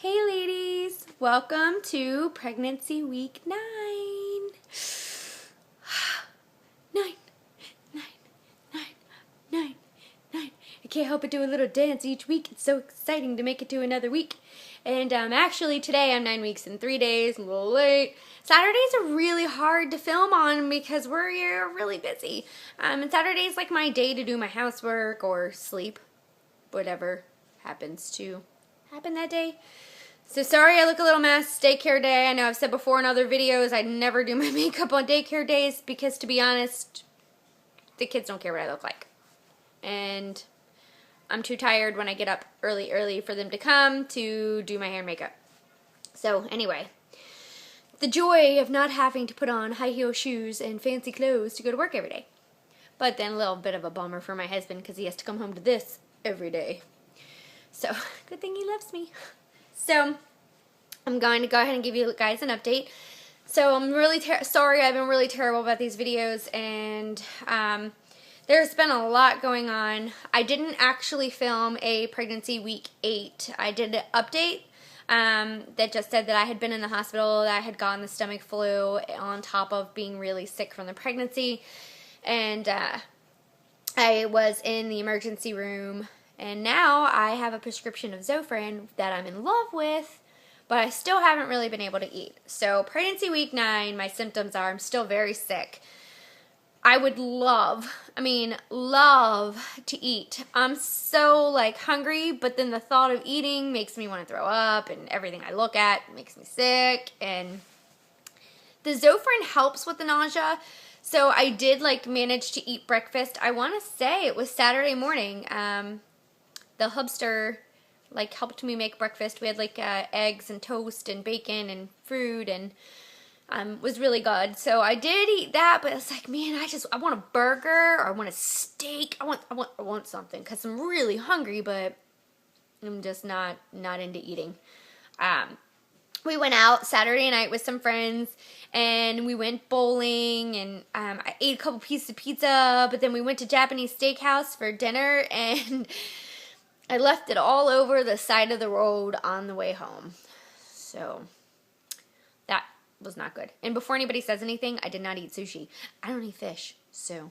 Hey ladies, welcome to pregnancy week 9. 9, 9, 9, 9, 9. I can't help but do a little dance each week. It's so exciting to make it to another week. And actually today I'm 9 weeks and 3 days, a little late. Saturdays are really hard to film on because we're really busy. And Saturday's like my day to do my housework or sleep, whatever happens to happen that day. So sorry I look a little mess. Daycare day. I know I've said before in other videos I never do my makeup on daycare days because, to be honest, the kids don't care what I look like. And I'm too tired when I get up early for them to come to do my hair and makeup. So anyway, the joy of not having to put on high heel shoes and fancy clothes to go to work every day. But then a little bit of a bummer for my husband because he has to come home to this every day. So good thing he loves me. So I'm going to go ahead and give you guys an update. So I'm really sorry. I've been really terrible about these videos, and there's been a lot going on. I didn't actually film a pregnancy week 8. I did an update that just said that I had been in the hospital, that I had gotten the stomach flu on top of being really sick from the pregnancy, and I was in the emergency room. And now I have a prescription of Zofran that I'm in love with, but I still haven't really been able to eat. So pregnancy week 9, my symptoms are I'm still very sick. I would love to eat. I'm so hungry, but then the thought of eating makes me want to throw up, and everything I look at makes me sick. And the Zofran helps with the nausea. So I did manage to eat breakfast. I want to say it was Saturday morning. The hubster helped me make breakfast. We had eggs and toast and bacon and fruit, and was really good. So I did eat that, but it's man, I want a burger, or I want a steak. I want something because I'm really hungry, but I'm just not into eating. We went out Saturday night with some friends, and we went bowling, and I ate a couple pieces of pizza, but then we went to Japanese Steakhouse for dinner, and I left it all over the side of the road on the way home. So that was not good. And before anybody says anything, I did not eat sushi. I don't eat fish, so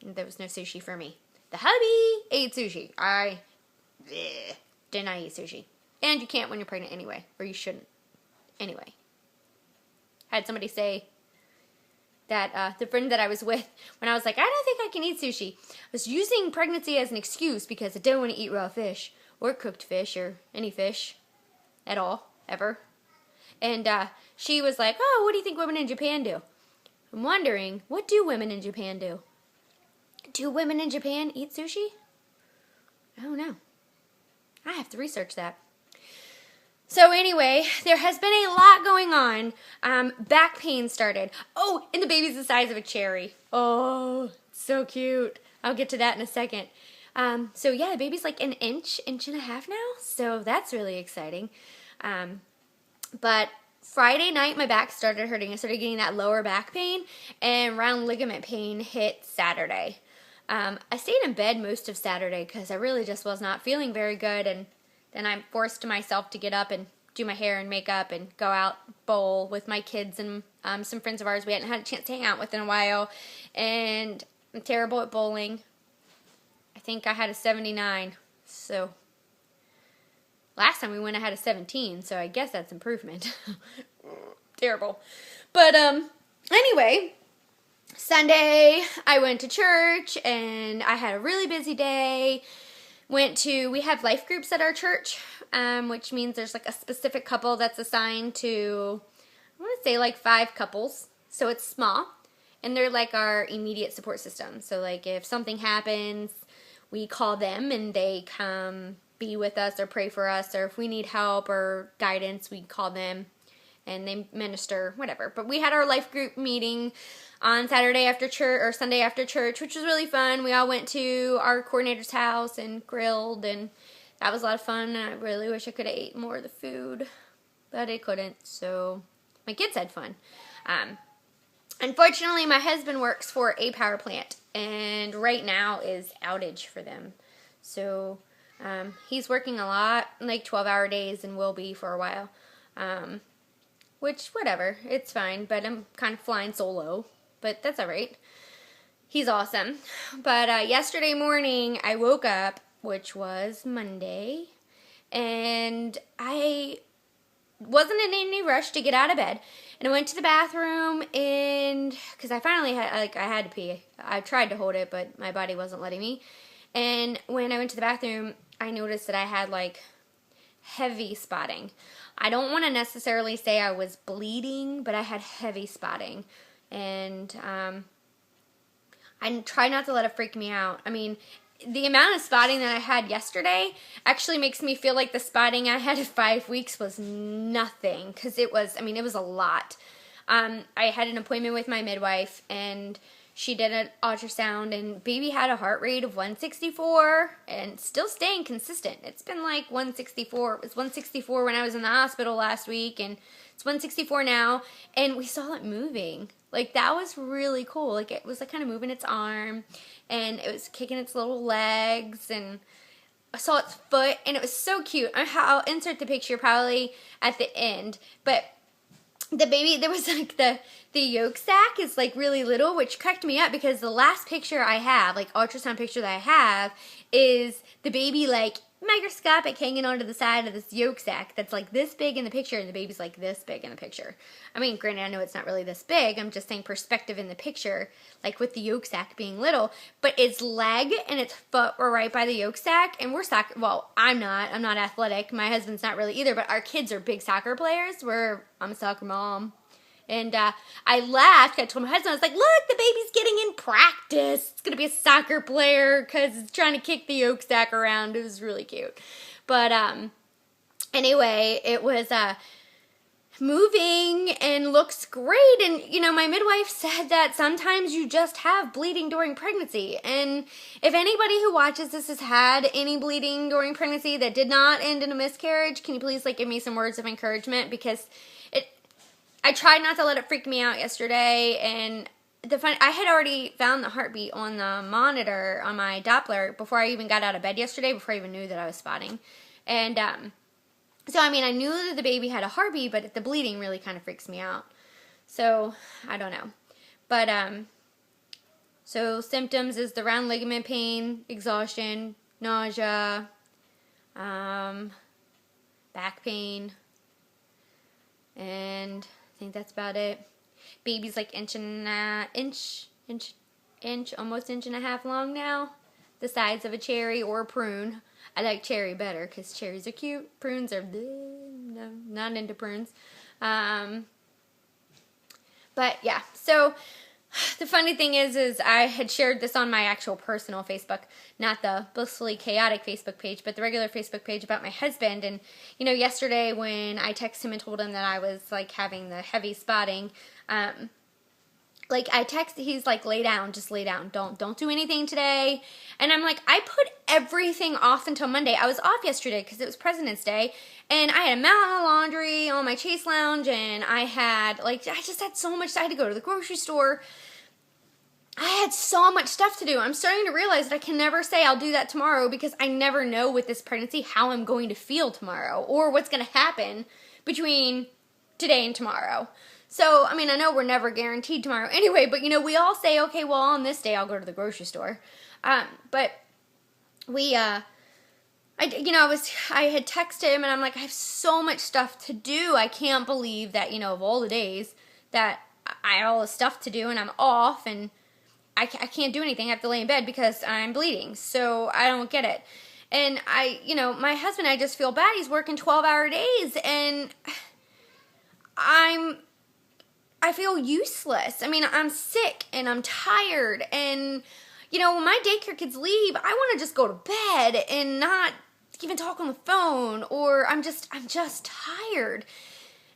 there was no sushi for me. The hubby ate sushi. I did not eat sushi. And you can't when you're pregnant anyway, or you shouldn't. Anyway, I had somebody say that the friend that I was with, when I was like, I don't think I can eat sushi, was using pregnancy as an excuse because I don't want to eat raw fish or cooked fish or any fish at all, ever. And she was like, oh, what do you think women in Japan do? I'm wondering, what do women in Japan do? Do women in Japan eat sushi? I don't know. I have to research that. So anyway, there has been a lot going on. Back pain started. Oh, and the baby's the size of a cherry. Oh, so cute. I'll get to that in a second. So yeah, the baby's an inch and a half now. So that's really exciting. But Friday night, my back started hurting. I started getting that lower back pain, and round ligament pain hit Saturday. I stayed in bed most of Saturday because I really just was not feeling very good, and then I forced myself to get up and do my hair and makeup and go out bowl with my kids and some friends of ours we hadn't had a chance to hang out with in a while. And I'm terrible at bowling. I think I had a 79. So last time we went I had a 17, so I guess that's improvement. Terrible. But anyway, Sunday I went to church and I had a really busy day. We have life groups at our church, which means there's a specific couple that's assigned to, I want to say 5 couples. So it's small, and they're our immediate support system. So if something happens, we call them and they come be with us or pray for us, or if we need help or guidance, we call them and they minister, whatever. But we had our life group meeting on Saturday after church, or Sunday after church, which was really fun. We all went to our coordinator's house and grilled, and that was a lot of fun. And I really wish I could have ate more of the food, but I couldn't, so my kids had fun. Unfortunately, my husband works for a power plant, and right now is outage for them. So He's working a lot, like 12-hour days, and will be for a while. Which, whatever, it's fine, but I'm kind of flying solo, but that's all right. He's awesome. But yesterday morning, I woke up, which was Monday, and I wasn't in any rush to get out of bed. And I went to the bathroom, and because I finally had, I had to pee. I tried to hold it, but my body wasn't letting me. And when I went to the bathroom, I noticed that I had heavy spotting. I don't want to necessarily say I was bleeding, but I had heavy spotting. And I try not to let it freak me out. I mean, the amount of spotting that I had yesterday actually makes me feel like the spotting I had at 5 weeks was nothing, because it was a lot. I had an appointment with my midwife, and she did an ultrasound, and baby had a heart rate of 164, and still staying consistent. It's been 164. It was 164 when I was in the hospital last week, and it's 164 now, and we saw it moving. That was really cool. It was kind of moving its arm, and it was kicking its little legs, and I saw its foot, and it was so cute. I'll insert the picture probably at the end, but the baby, there was the yolk sac is really little, which cracked me up, because the last picture I have, ultrasound picture that I have, is the baby microscopic hanging onto the side of this yolk sac that's this big in the picture, and the baby's this big in the picture. I mean, granted, I know it's not really this big. I'm just saying perspective in the picture, with the yolk sac being little, but its leg and its foot were right by the yolk sac, and we're soccer. Well, I'm not athletic. My husband's not really either, but our kids are big soccer players. I'm a soccer mom. And I laughed. I told my husband, I was like, look, the baby's getting in practice. It's going to be a soccer player because it's trying to kick the yolk sac around. It was really cute. But anyway, it was moving and looks great. And, my midwife said that sometimes you just have bleeding during pregnancy. And if anybody who watches this has had any bleeding during pregnancy that did not end in a miscarriage, can you please give me some words of encouragement? Because I tried not to let it freak me out yesterday, and I had already found the heartbeat on the monitor on my Doppler before I even got out of bed yesterday, before I even knew that I was spotting. And so, I knew that the baby had a heartbeat, but the bleeding really kind of freaks me out. So, I don't know. But, so symptoms is the round ligament pain, exhaustion, nausea, back pain, and I think that's about it. Baby's inch, almost inch and a half long now. The size of a cherry or a prune. I like cherry better because cherries are cute. Prunes are, no, not into prunes. But yeah, so the funny thing is I had shared this on my actual personal Facebook, not the Blissfully Chaotic Facebook page, but the regular Facebook page about my husband. And, yesterday when I texted him and told him that I was, having the heavy spotting, I texted, he's lay down, just lay down. Don't do anything today. And I'm I put everything off until Monday. I was off yesterday because it was President's Day, and I had a mountain of laundry on my Chase Lounge, and I had, I just had so much. I had to go to the grocery store. I had so much stuff to do. I'm starting to realize that I can never say I'll do that tomorrow, because I never know with this pregnancy how I'm going to feel tomorrow or what's going to happen between today and tomorrow. So, I know we're never guaranteed tomorrow anyway, but, we all say, okay, well, on this day I'll go to the grocery store. But we, I had texted him, and I'm I have so much stuff to do. I can't believe that, of all the days that I had all the stuff to do and I'm off, and I can't do anything. I have to lay in bed because I'm bleeding. So I don't get it. And my husband, I just feel bad. He's working 12-hour days, and I feel useless. I'm sick, and I'm tired, and when my daycare kids leave, I want to just go to bed and not even talk on the phone, or I'm just tired.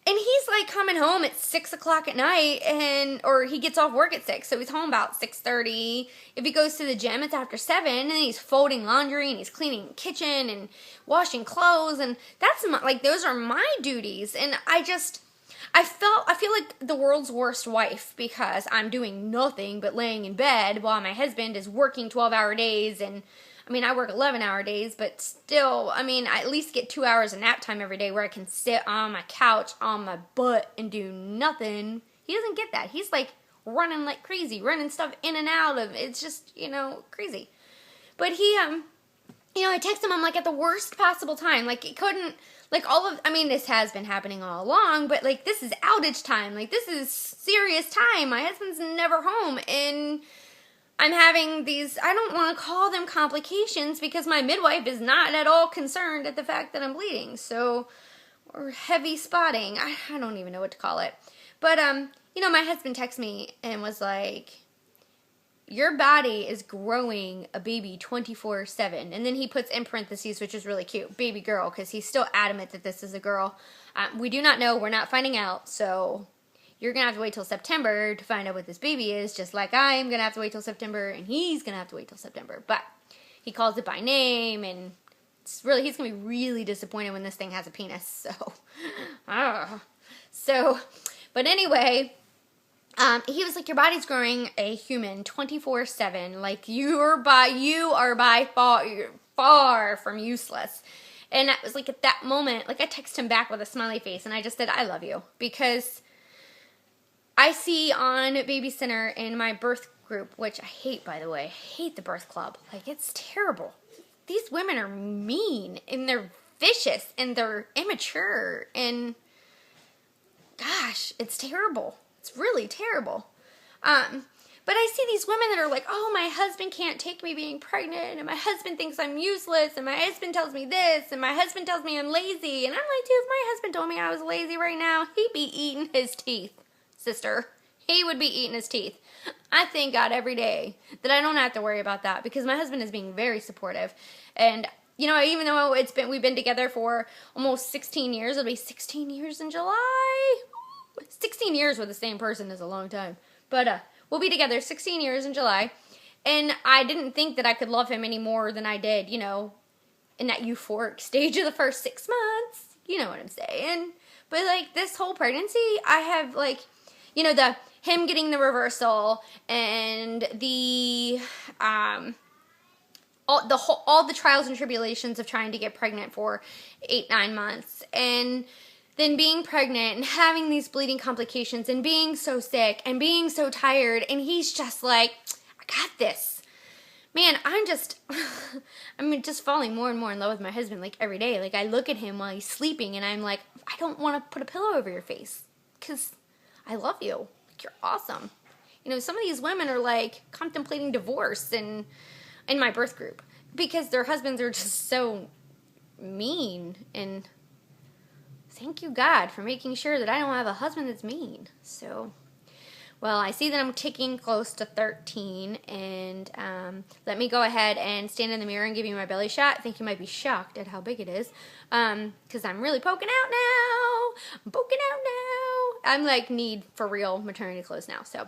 And he's coming home at 6 o'clock at night, or he gets off work at 6, so he's home about 6:30. If he goes to the gym, it's after 7, and then he's folding laundry, and he's cleaning the kitchen, and washing clothes, and that's those are my duties. And I feel like the world's worst wife, because I'm doing nothing but laying in bed while my husband is working 12-hour days, and I mean, I work 11-hour days, but still, I mean, I at least get 2 hours of nap time every day where I can sit on my couch on my butt and do nothing. He doesn't get that. He's like running like crazy, running stuff in and out of. It's just, crazy. But he, I text him, I'm like at the worst possible time. Like it couldn't, like this has been happening all along, but like this is outage time. Like this is serious time. My husband's never home and I'm having these, I don't want to call them complications because my midwife is not at all concerned at the fact that I'm bleeding. So, or heavy spotting. I don't even know what to call it. But, my husband texted me and was like, your body is growing a baby 24/7. And then he puts in parentheses, which is really cute, baby girl, because he's still adamant that this is a girl. We do not know. We're not finding out. So you're going to have to wait till September to find out what this baby is, just like I'm going to have to wait till September, and he's going to have to wait till September. But he calls it by name, and he's going to be really disappointed when this thing has a penis. But anyway, he was like, your body's growing a human 24/7. Like, you are by far from useless. And that was like at that moment, like I texted him back with a smiley face, and I just said, I love you. Because I see on Baby Center in my birth group, which I hate, by the way. I hate the birth club. Like, it's terrible. These women are mean, and they're vicious, and they're immature, and gosh, it's terrible. It's really terrible. But I see these women that are like, oh, my husband can't take me being pregnant, and my husband thinks I'm useless, and my husband tells me this, and my husband tells me I'm lazy. And I'm like, dude, if my husband told me I was lazy right now, he'd be eating his teeth, sister. He would be eating his teeth. I thank God every day that I don't have to worry about that because my husband is being very supportive. And, even though we've been together for almost 16 years, it'll be 16 years in July. 16 years with the same person is a long time. But we'll be together 16 years in July. And I didn't think that I could love him any more than I did, in that euphoric stage of the first 6 months. You know what I'm saying? But, like, this whole pregnancy, I have, like, him getting the reversal and all the trials and tribulations of trying to get pregnant for 8-9 months, and then being pregnant and having these bleeding complications and being so sick and being so tired, and he's just like, I got this. Man, I'm just falling more and more in love with my husband, like, every day. Like, I look at him while he's sleeping, and I'm like, I don't want to put a pillow over your face, because I love you. Like, you're awesome. Some of these women are, like, contemplating divorce in my birth group, because their husbands are just so mean, and thank you, God, for making sure that I don't have a husband that's mean. So, well, I see that I'm ticking close to 13, and let me go ahead and stand in the mirror and give you my belly shot. I think you might be shocked at how big it is, because I'm really poking out now. I'm like, need for real maternity clothes now. So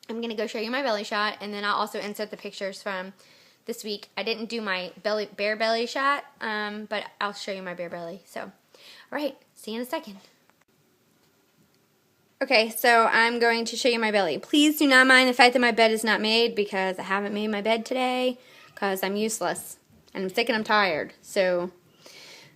I'm going to go show you my belly shot, and then I'll also insert the pictures from this week. I didn't do my bare belly shot, but I'll show you my bare belly. So, all right, see you in a second. Okay, so I'm going to show you my belly. Please do not mind the fact that my bed is not made, because I haven't made my bed today because I'm useless and I'm sick and I'm tired. So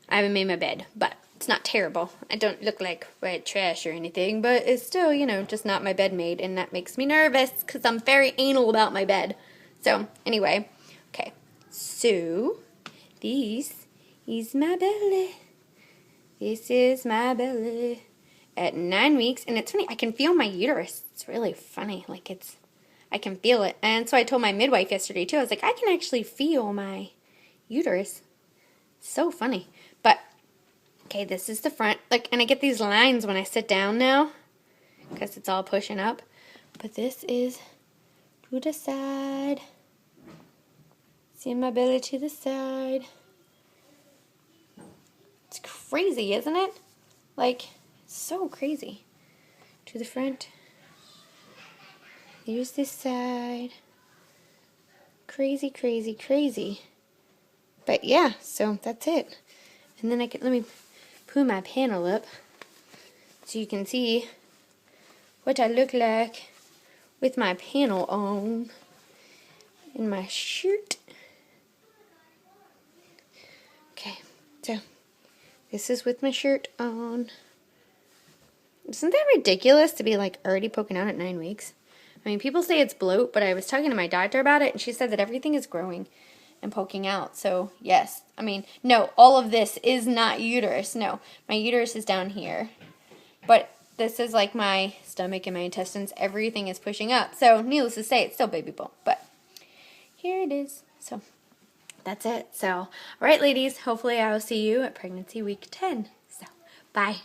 I haven't made my bed, but it's not terrible. I don't look like white trash or anything, but it's still, just not my bed made, and that makes me nervous because I'm very anal about my bed. So anyway, okay, so this is my belly. This is my belly at 9 weeks, and it's funny, I can feel my uterus. It's really funny, like I can feel it. And so I told my midwife yesterday too, I was like, I can actually feel my uterus. So funny. But okay, this is the front, like, and I get these lines when I sit down now because it's all pushing up. But this is to the side. See my belly to the side. It's crazy, isn't it? Like, so crazy. To the front. Here's this side. Crazy, crazy, crazy. But yeah, so that's it. And then let me pull my panel up so you can see what I look like with my panel on in my shirt. This is with my shirt on. Isn't that ridiculous to be like already poking out at 9 weeks? I mean, people say it's bloat, but I was talking to my doctor about it, and she said that everything is growing and poking out. So, yes. I mean, no, all of this is not uterus. No, my uterus is down here. But this is like my stomach and my intestines. Everything is pushing up. So, needless to say, it's still baby bump. But here it is. So, that's it. So, all right, ladies. Hopefully, I will see you at pregnancy week 10. So, bye.